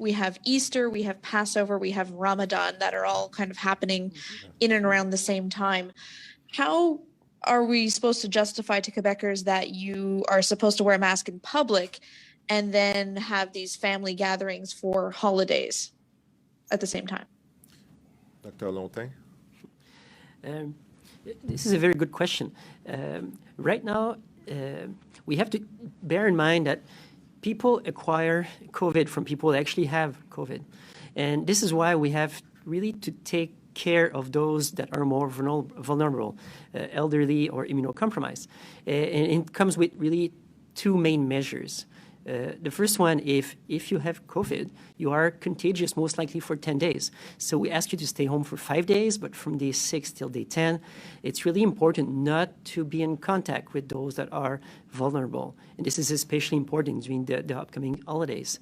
we have Easter, we have Passover, we have Ramadan that are all kind of happening in and around the same time. How are we supposed to justify to Quebecers that you are supposed to wear a mask in public and then have these family gatherings for holidays at the same time? Dr. Lontin? This is a very good question. Right now, we have to bear in mind that people acquire COVID from people that actually have COVID. And this is why we have really to take care of those that are more vulnerable, elderly or immunocompromised. And it comes with really two main measures. The first one, if you have COVID, you are contagious most likely for 10 days. So we ask you to stay home for 5 days, but from day 6 till day 10, it's really important not to be in contact with those that are vulnerable. And this is especially important during the upcoming holidays.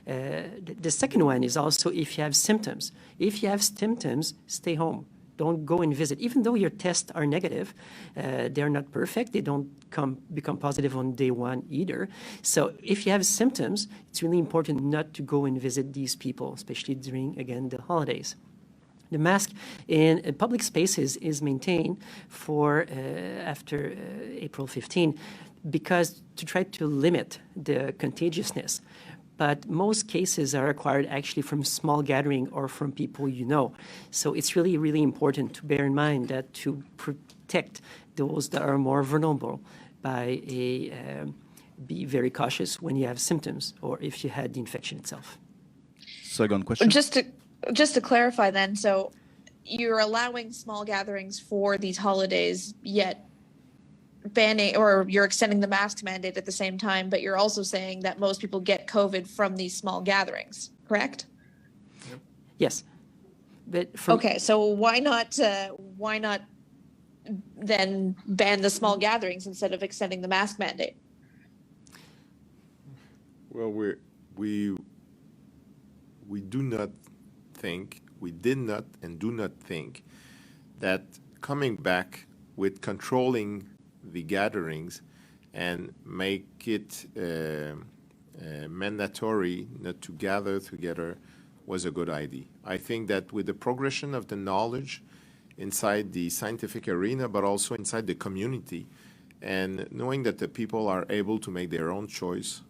The second one is also if you have symptoms. If you have symptoms, stay home. Don't go and visit. Even though your tests are negative, they're not perfect. They don't become positive on day one either. So if you have symptoms, it's really important not to go and visit these people, especially during, again, the holidays. The mask in public spaces is maintained for after April 15 because to try to limit the contagiousness. But most cases are acquired actually from small gathering or from people you know. So it's really, really important to bear in mind that to protect those that are more vulnerable by be very cautious when you have symptoms or if you had the infection itself. Second question. Just to clarify then, so you're allowing small gatherings for these holidays, yet banning or you're extending the mask mandate at the same time, but you're also saying that most people get COVID from these small gatherings, correct? Yep. Yes. But okay, so why not then ban the small gatherings instead of extending the mask mandate? Well, we do not think, we did not and do not think that coming back with controlling the gatherings and make it mandatory not to gather together was a good idea. I think that with the progression of the knowledge inside the scientific arena, but also inside the community, and knowing that the people are able to make their own choice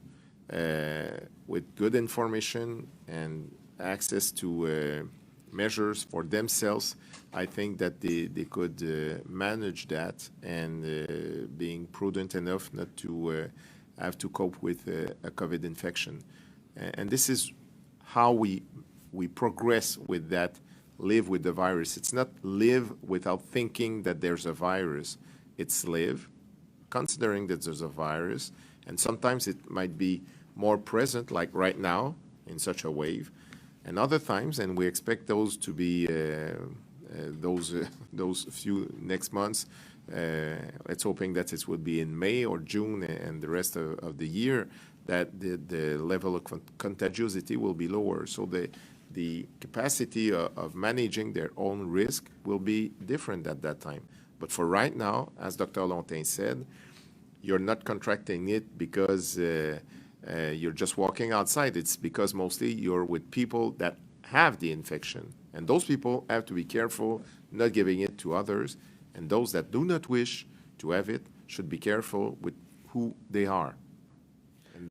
with good information and access to measures for themselves, I think that they could manage that and being prudent enough not to have to cope with a COVID infection. And this is how we progress with that, live with the virus. It's not live without thinking that there's a virus. It's live considering that there's a virus, and sometimes it might be more present, like right now, in such a wave, and other times, and we expect those to be those few next months. Let's hoping that it will be in May or June and the rest of the year, that the level of contagiosity will be lower. So the capacity of managing their own risk will be different at that time. But for right now, as Dr. Lontin said, you're not contracting it because you're just walking outside. It's because mostly you're with people that have the infection. And those people have to be careful not giving it to others. And those that do not wish to have it should be careful with who they are.